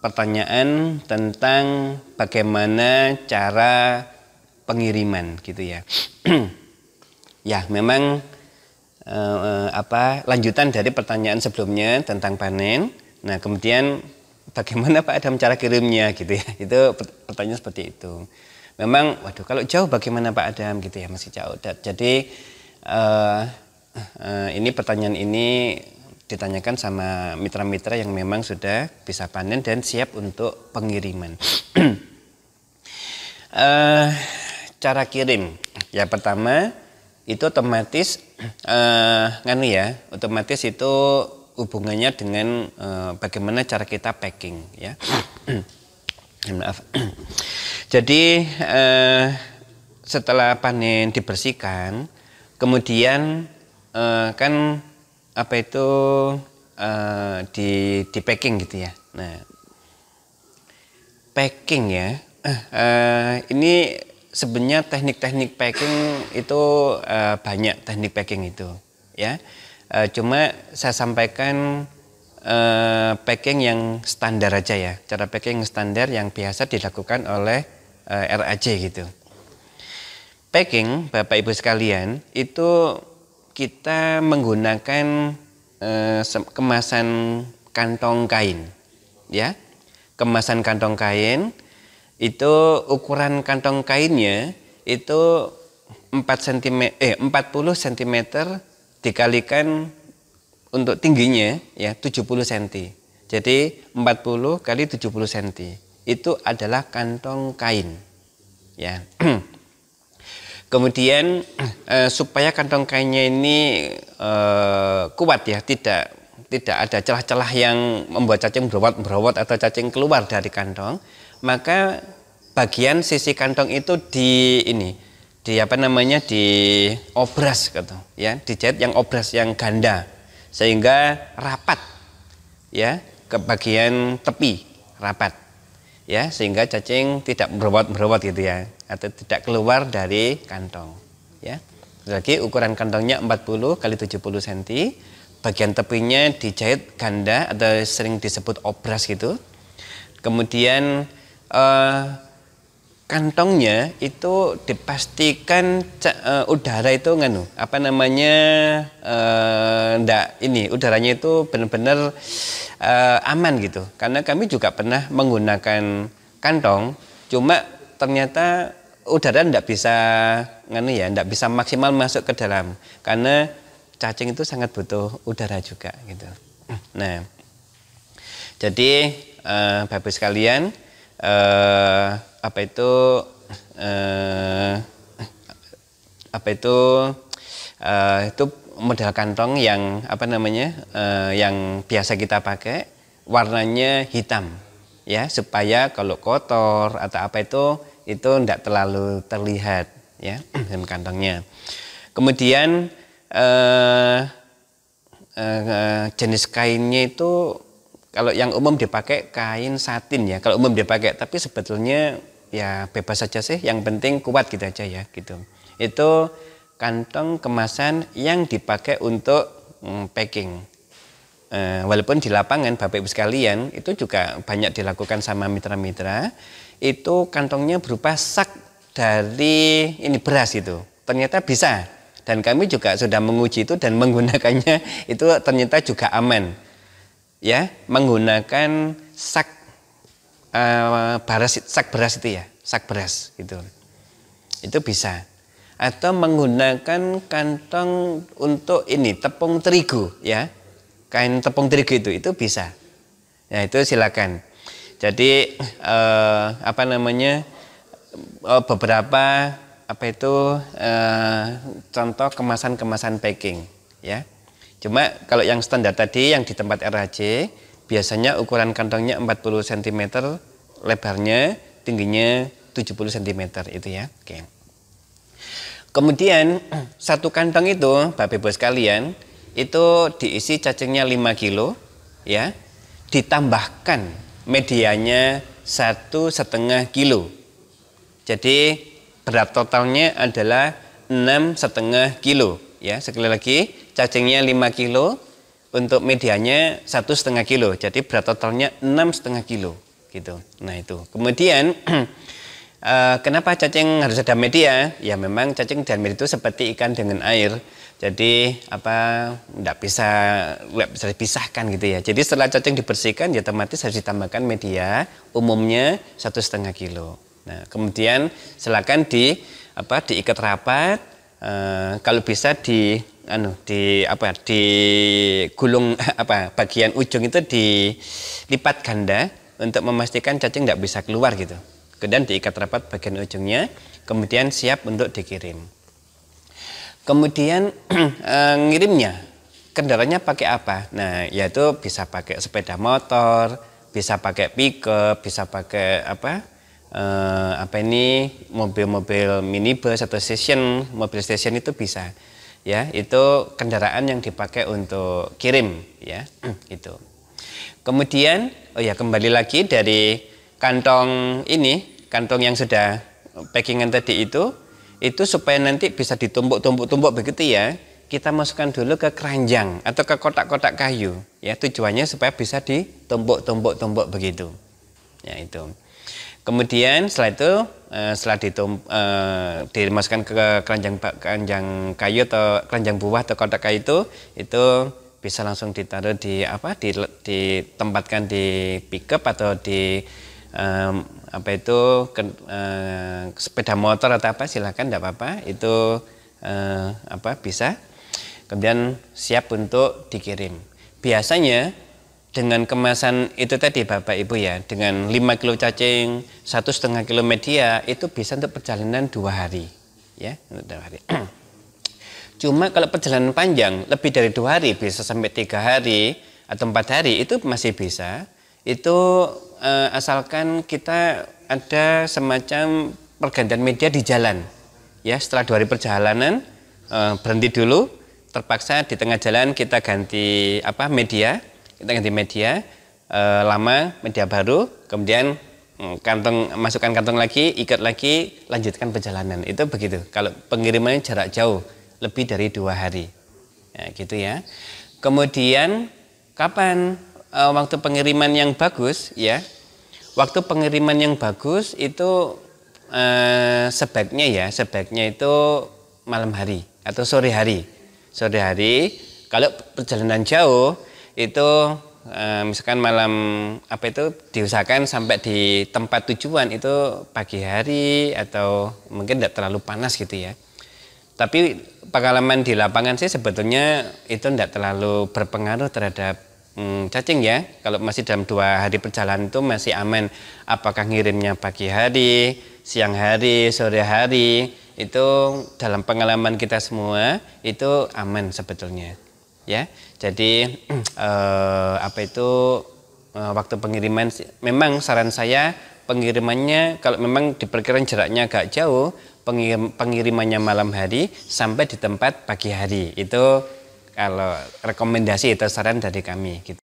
Pertanyaan tentang bagaimana cara pengiriman gitu ya. Ya, memang lanjutan dari pertanyaan sebelumnya tentang panen. Nah, kemudian bagaimana Pak Adam cara kirimnya gitu ya. Itu pertanyaan seperti itu. Memang waduh, kalau jauh bagaimana Pak Adam gitu ya, masih jauh. Jadi ini pertanyaan ini ditanyakan sama mitra-mitra yang memang sudah bisa panen dan siap untuk pengiriman. Cara kirim ya, pertama itu otomatis otomatis itu hubungannya dengan bagaimana cara kita packing ya. Maaf. Jadi setelah panen dibersihkan, kemudian kan di packing gitu ya. Nah, packing ya, ini sebenarnya teknik-teknik packing itu banyak teknik packing itu ya. Cuma saya sampaikan packing yang standar aja ya, cara packing standar yang biasa dilakukan oleh RAJ gitu. Packing Bapak Ibu sekalian itu kita menggunakan kemasan kantong kain ya. Kemasan kantong kain itu ukuran kantong kainnya itu 40 cm dikalikan untuk tingginya ya 70 cm. Jadi 40 kali 70 cm itu adalah kantong kain ya. Kemudian supaya kantong kainnya ini kuat ya, tidak ada celah-celah yang membuat cacing berawat atau cacing keluar dari kantong, maka bagian sisi kantong itu diobras gitu ya, dijahit yang obras yang ganda sehingga rapat ya, ke bagian tepi rapat ya, sehingga cacing tidak berawat gitu ya, atau tidak keluar dari kantong ya. Lagi ukuran kantongnya 40 kali 70 cm, bagian tepinya dijahit ganda atau sering disebut obras gitu. Kemudian kantongnya itu dipastikan udara itu udaranya itu benar-benar aman gitu. Karena kami juga pernah menggunakan kantong, cuma ternyata udara tidak bisa maksimal masuk ke dalam karena cacing itu sangat butuh udara juga gitu. Nah, jadi Bapak sekalian, itu model kantong yang yang biasa kita pakai, warnanya hitam ya, supaya kalau kotor atau itu tidak terlalu terlihat ya dalam kantongnya. Kemudian jenis kainnya itu kalau yang umum dipakai kain satin ya, kalau umum dipakai, tapi sebetulnya ya bebas saja sih, yang penting kuat gitu aja ya gitu. Itu kantong kemasan yang dipakai untuk packing. Walaupun di lapangan Bapak Ibu sekalian itu juga banyak dilakukan sama mitra-mitra, itu kantongnya berupa sak dari beras itu. Ternyata bisa, dan kami juga sudah menguji itu dan menggunakannya itu ternyata juga aman. Ya, menggunakan sak beras itu ya, sak beras gitu. Itu bisa. Atau menggunakan kantong untuk tepung terigu ya. Kain tepung terigu itu bisa. Ya, itu silakan. Jadi beberapa contoh kemasan packing ya. Cuma kalau yang standar tadi yang di tempat RAJ biasanya ukuran kantongnya 40 cm, lebarnya, tingginya 70 cm itu ya. Oke. Kemudian satu kantong itu Bapak Ibu sekalian itu diisi cacingnya 5 kilo ya, ditambahkan medianya 1,5 kilo. Jadi berat totalnya adalah 6,5 kilo ya. Sekali lagi, cacingnya 5 kilo, untuk medianya 1,5 kilo. Jadi berat totalnya 6,5 kilo gitu. Nah itu. Kemudian kenapa cacing harus ada media? Ya memang cacing dan media itu seperti ikan dengan air. Jadi nggak bisa dipisahkan gitu ya. Jadi setelah cacing dibersihkan ya otomatis harus ditambahkan media, umumnya 1,5 kilo. Nah kemudian silakan diikat rapat. Kalau bisa digulung bagian ujung itu dilipat ganda untuk memastikan cacing nggak bisa keluar gitu. Kemudian diikat rapat bagian ujungnya, kemudian siap untuk dikirim. Kemudian ngirimnya, kendaraannya pakai apa? Nah, yaitu bisa pakai sepeda motor, bisa pakai pickup, bisa pakai mobil-mobil minibus atau mobil station itu bisa. Ya, itu kendaraan yang dipakai untuk kirim ya, itu. Kemudian kembali lagi dari kantong yang sudah packingan tadi itu supaya nanti bisa ditumpuk-tumpuk begitu ya, kita masukkan dulu ke keranjang atau ke kotak-kotak kayu ya, tujuannya supaya bisa ditumpuk-tumpuk begitu ya itu. Kemudian setelah dimasukkan ke keranjang kayu atau keranjang buah atau kotak kayu itu bisa langsung ditaruh ditempatkan di pickup atau di sepeda motor atau silakan, tidak apa-apa, itu bisa. Kemudian siap untuk dikirim. Biasanya dengan kemasan itu tadi Bapak Ibu ya, dengan 5 kilo cacing, 1,5 kilo media, itu bisa untuk perjalanan 2 hari ya, untuk 2 hari. Cuma kalau perjalanan panjang lebih dari 2 hari, bisa sampai 3 hari atau 4 hari, itu masih bisa. Itu asalkan kita ada semacam pergantian media di jalan ya. Setelah 2 hari perjalanan berhenti dulu, terpaksa di tengah jalan kita ganti media, lama, media baru, kemudian masukkan kantong lagi, ikat lagi, lanjutkan perjalanan. Itu begitu. Kalau pengirimannya jarak jauh lebih dari 2 hari ya, gitu ya. Kemudian kapan waktu pengiriman yang bagus ya? Waktu pengiriman yang bagus itu sebaiknya itu malam hari atau sore hari. Sore hari, kalau perjalanan jauh itu misalkan malam diusahakan sampai di tempat tujuan itu pagi hari atau mungkin tidak terlalu panas gitu ya. Tapi pengalaman di lapangan sih sebetulnya itu tidak terlalu berpengaruh terhadap cacing ya. Kalau masih dalam 2 hari perjalanan itu masih aman. Apakah ngirimnya pagi hari, siang hari, sore hari, itu dalam pengalaman kita semua itu aman sebetulnya ya. Jadi waktu pengiriman memang saran saya pengirimannya kalau memang diperkirakan jaraknya agak jauh, pengirimannya malam hari sampai di tempat pagi hari. Itu kalau rekomendasi itu saran dari kami gitu.